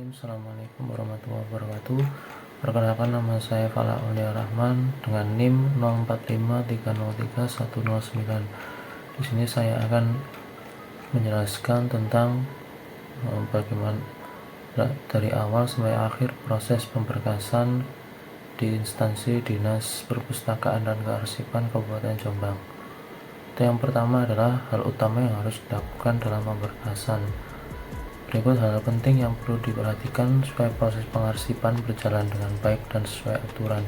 Bismillahirrahmanirrahim. Assalamualaikum warahmatullahi wabarakatuh. Perkenalkan, nama saya Fala Aulia Rahman dengan NIM 0453033109. Di sini saya akan menjelaskan tentang bagaimana dari awal sampai akhir proses pemberkasan di instansi Dinas Perpustakaan dan Kearsipan Kabupaten Jombang. Yang pertama adalah hal utama yang harus dilakukan dalam pemberkasan. Berikut hal penting yang perlu diperhatikan supaya proses pengarsipan berjalan dengan baik dan sesuai aturan.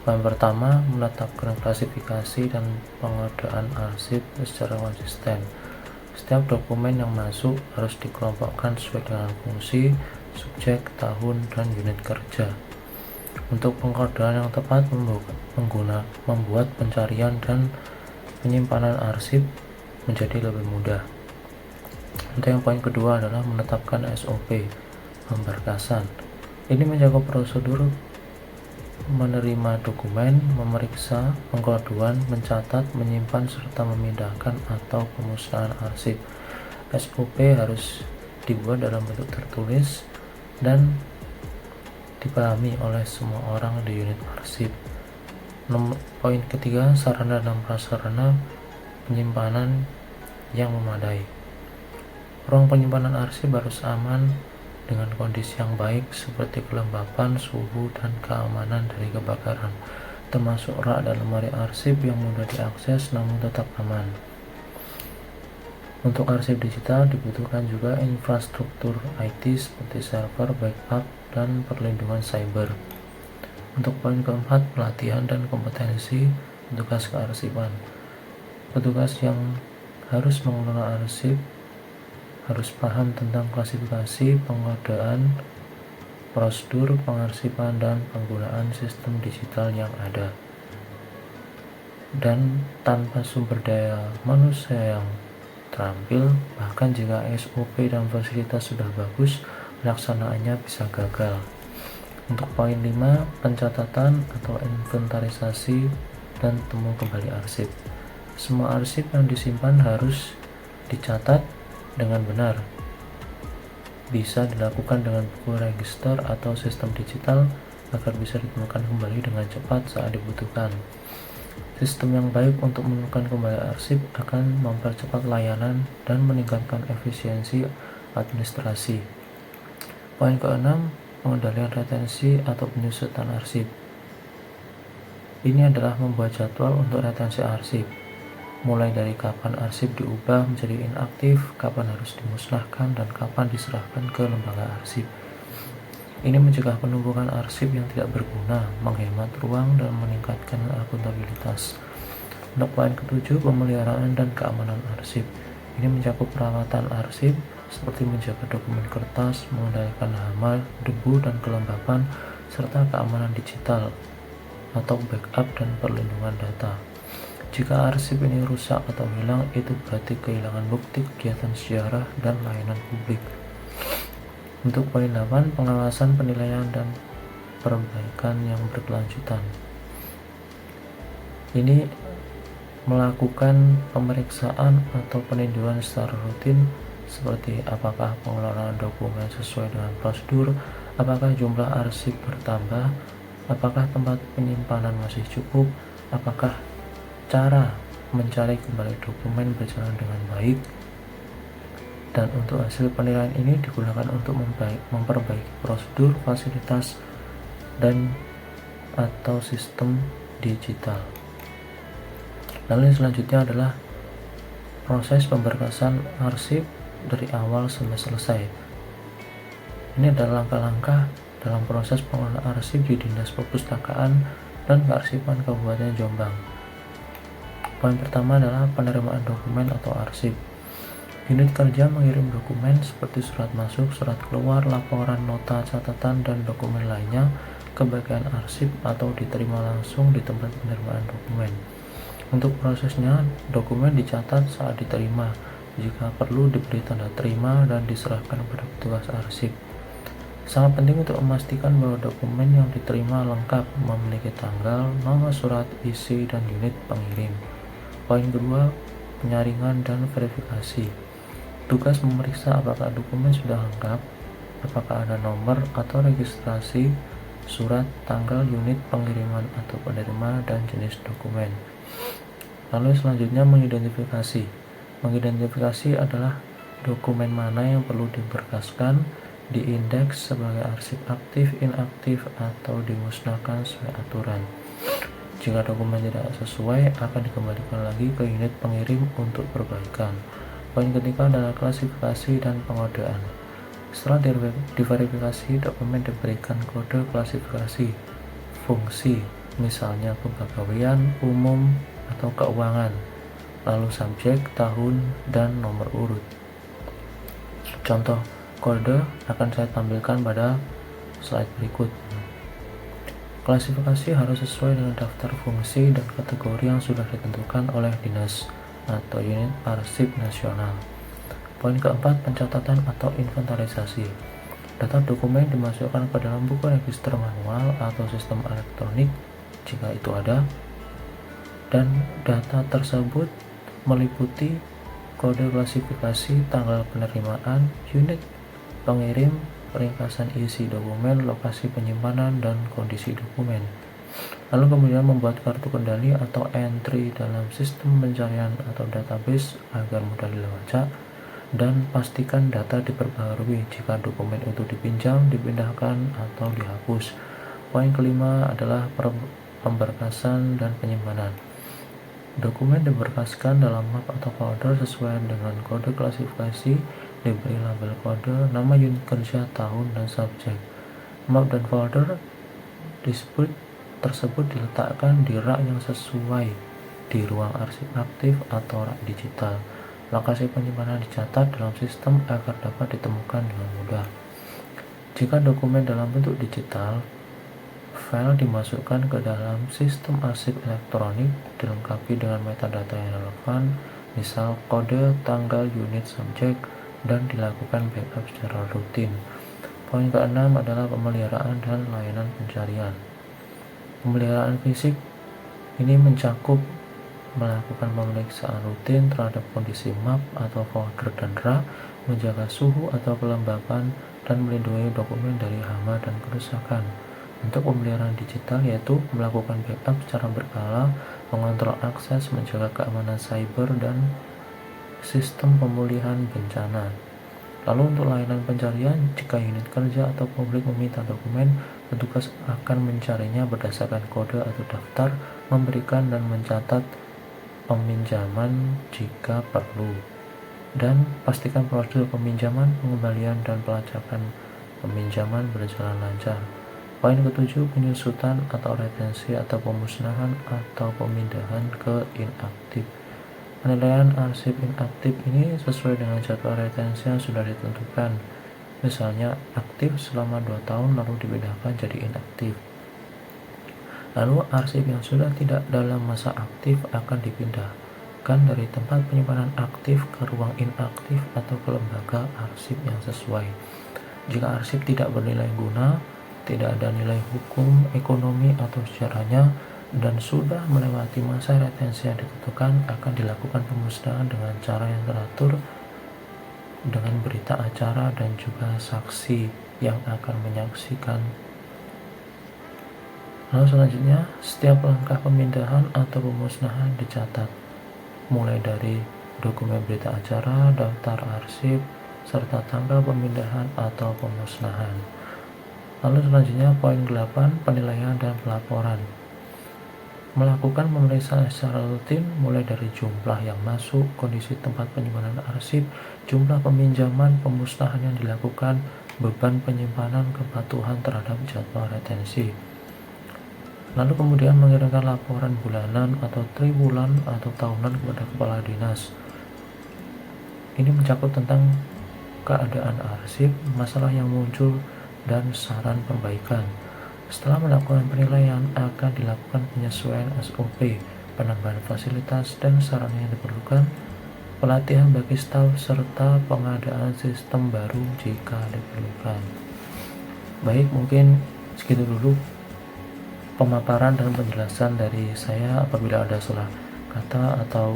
Yang pertama, menetapkan klasifikasi dan pengadaan arsip secara konsisten. Setiap dokumen yang masuk harus dikelompokkan sesuai dengan fungsi, subjek, tahun, dan unit kerja. Untuk pengkodaan yang tepat, membuat pencarian dan penyimpanan arsip menjadi lebih mudah. Untuk yang poin kedua adalah menetapkan SOP pemberkasan. Ini mencakup prosedur menerima dokumen, memeriksa, pengkoduan, mencatat, menyimpan, serta memindahkan atau pemusnahan arsip. SOP harus dibuat dalam bentuk tertulis dan dipahami oleh semua orang di unit arsip. Poin ketiga, sarana dan prasarana penyimpanan yang memadai. Ruang penyimpanan arsip harus aman dengan kondisi yang baik seperti kelembapan, suhu, dan keamanan dari kebakaran, termasuk rak dan lemari arsip yang mudah diakses namun tetap aman. Untuk arsip digital dibutuhkan juga infrastruktur IT seperti server, backup, dan perlindungan cyber. Untuk poin keempat, pelatihan dan kompetensi petugas kearsipan. Petugas yang harus mengelola arsip harus paham tentang klasifikasi, pengodaan, prosedur pengarsipan, dan penggunaan sistem digital yang ada. Dan tanpa sumber daya manusia yang terampil, bahkan jika SOP dan fasilitas sudah bagus, pelaksanaannya bisa gagal. Untuk poin 5, pencatatan atau inventarisasi dan temu kembali arsip. Semua arsip yang disimpan harus dicatat dengan benar. Bisa dilakukan dengan buku register atau sistem digital agar bisa ditemukan kembali dengan cepat saat dibutuhkan. Sistem yang baik untuk menemukan kembali arsip akan mempercepat layanan dan meningkatkan efisiensi administrasi. Poin ke-6, pengendalian retensi atau penyusutan arsip. Ini adalah membuat jadwal untuk retensi arsip, mulai dari kapan arsip diubah menjadi inaktif, kapan harus dimusnahkan, dan kapan diserahkan ke lembaga arsip. Ini mencegah penumpukan arsip yang tidak berguna, menghemat ruang, dan meningkatkan akuntabilitas. Untuk poin ke-7, pemeliharaan dan keamanan arsip. Ini mencakup perawatan arsip, seperti menjaga dokumen kertas, mengendalikan hama, debu, dan kelembapan, serta keamanan digital atau backup dan perlindungan data. Jika arsip ini rusak atau hilang, itu berarti kehilangan bukti kegiatan sejarah dan layanan publik. Untuk poin 8, pengawasan, penilaian, dan perbaikan yang berkelanjutan. Ini melakukan pemeriksaan atau peninjauan secara rutin, seperti apakah pengelolaan dokumen sesuai dengan prosedur, apakah jumlah arsip bertambah, apakah tempat penyimpanan masih cukup, apakah cara mencari kembali dokumen berjalan dengan baik. Dan untuk hasil penilaian ini digunakan untuk memperbaiki prosedur, fasilitas, dan atau sistem digital. Lalu yang selanjutnya adalah proses pemberkasan arsip dari awal sampai selesai. Ini adalah langkah-langkah dalam proses pengelolaan arsip di Dinas Perpustakaan dan Kearsipan Kabupaten Jombang. Poin pertama adalah penerimaan dokumen atau arsip. Unit kerja mengirim dokumen seperti surat masuk, surat keluar, laporan, nota, catatan, dan dokumen lainnya ke bagian arsip atau diterima langsung di tempat penerimaan dokumen. Untuk prosesnya, dokumen dicatat saat diterima. Jika perlu diberi tanda terima dan diserahkan kepada petugas arsip. Sangat penting untuk memastikan bahwa dokumen yang diterima lengkap, memiliki tanggal, nomor surat, isi, dan unit pengirim. Poin kedua, penyaringan dan verifikasi. Tugas memeriksa apakah dokumen sudah lengkap, apakah ada nomor atau registrasi surat, tanggal, unit pengiriman atau penerima, dan jenis dokumen. Lalu selanjutnya mengidentifikasi. Mengidentifikasi adalah dokumen mana yang perlu diberkaskan, diindeks sebagai arsip aktif, inaktif, atau dimusnahkan sesuai aturan. Jika dokumen tidak sesuai, akan dikembalikan lagi ke unit pengirim untuk perbaikan. Poin ketiga adalah klasifikasi dan pengodean. Setelah diverifikasi, dokumen diberikan kode klasifikasi fungsi, misalnya kepegawaian, umum, atau keuangan, lalu subjek, tahun, dan nomor urut. Contoh kode akan saya tampilkan pada slide berikut. Klasifikasi harus sesuai dengan daftar fungsi dan kategori yang sudah ditentukan oleh dinas atau unit arsip nasional. Poin keempat, pencatatan atau inventarisasi. Data dokumen dimasukkan ke dalam buku register manual atau sistem elektronik jika itu ada, dan data tersebut meliputi kode klasifikasi, tanggal penerimaan, unit pengirim, ringkasan isi dokumen, lokasi penyimpanan, dan kondisi dokumen. Lalu kemudian membuat kartu kendali atau entry dalam sistem pencarian atau database agar mudah dilacak, dan pastikan data diperbaharui jika dokumen itu dipinjam, dipindahkan, atau dihapus. Poin kelima adalah pemberkasan dan penyimpanan. Dokumen diberkaskan dalam map atau folder sesuai dengan kode klasifikasi, diberi label kode, nama unit kerja, tahun, dan subjek. Map dan folder tersebut diletakkan di rak yang sesuai di ruang arsip aktif atau rak digital. Lokasi penyimpanan dicatat dalam sistem agar dapat ditemukan dengan mudah. Jika dokumen dalam bentuk digital, file dimasukkan ke dalam sistem arsip elektronik dilengkapi dengan metadata yang relevan, misal kode, tanggal, unit, subjek, dan dilakukan backup secara rutin. Poin keenam adalah pemeliharaan dan layanan pencarian. Pemeliharaan fisik ini mencakup melakukan pemeriksaan rutin terhadap kondisi map atau folder dan rak, menjaga suhu atau kelembapan, dan melindungi dokumen dari hama dan kerusakan. Untuk pemeliharaan digital yaitu melakukan backup secara berkala, mengontrol akses, menjaga keamanan cyber, dan sistem pemulihan bencana. Lalu untuk layanan pencarian, jika unit kerja atau publik meminta dokumen, petugas akan mencarinya berdasarkan kode atau daftar, memberikan dan mencatat peminjaman jika perlu, dan pastikan prosedur peminjaman, pengembalian, dan pelacakan peminjaman berjalan lancar. Poin ketujuh, penyusutan atau retensi atau pemusnahan atau pemindahan ke inaktif. Penilaian arsip inaktif ini sesuai dengan jadwal retensi yang sudah ditentukan, misalnya aktif selama 2 tahun lalu dipindahkan jadi inaktif. Lalu arsip yang sudah tidak dalam masa aktif akan dipindahkan dari tempat penyimpanan aktif ke ruang inaktif atau ke lembaga arsip yang sesuai. Jika arsip tidak bernilai guna, tidak ada nilai hukum, ekonomi, atau sejarahnya, dan sudah melewati masa retensi yang ditentukan, akan dilakukan pemusnahan dengan cara yang teratur dengan berita acara dan juga saksi yang akan menyaksikan. Lalu selanjutnya, setiap langkah pemindahan atau pemusnahan dicatat, mulai dari dokumen berita acara, daftar arsip, serta tanggal pemindahan atau pemusnahan. Lalu selanjutnya poin 8, penilaian dan pelaporan. Melakukan pemeriksaan secara rutin mulai dari jumlah yang masuk, kondisi tempat penyimpanan arsip, jumlah peminjaman, pemusnahan yang dilakukan, beban penyimpanan, kepatuhan terhadap jadwal retensi. Lalu kemudian mengirimkan laporan bulanan atau triwulan atau tahunan kepada kepala dinas. Ini mencakup tentang keadaan arsip, masalah yang muncul, dan saran perbaikan. Setelah melakukan penilaian, akan dilakukan penyesuaian SOP, penambahan fasilitas dan sarana yang diperlukan, pelatihan bagi staf, serta pengadaan sistem baru jika diperlukan. Baik, mungkin segitu dulu pemaparan dan penjelasan dari saya. Apabila ada salah kata atau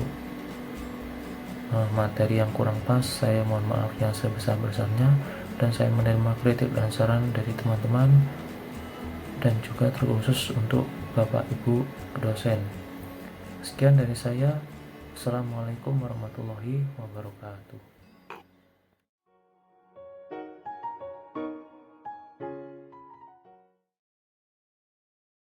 materi yang kurang pas, saya mohon maaf yang sebesar-besarnya. dan saya menerima kritik dan saran dari teman-teman, dan juga terkhusus untuk Bapak Ibu dosen. Sekian dari saya. Assalamualaikum warahmatullahi wabarakatuh.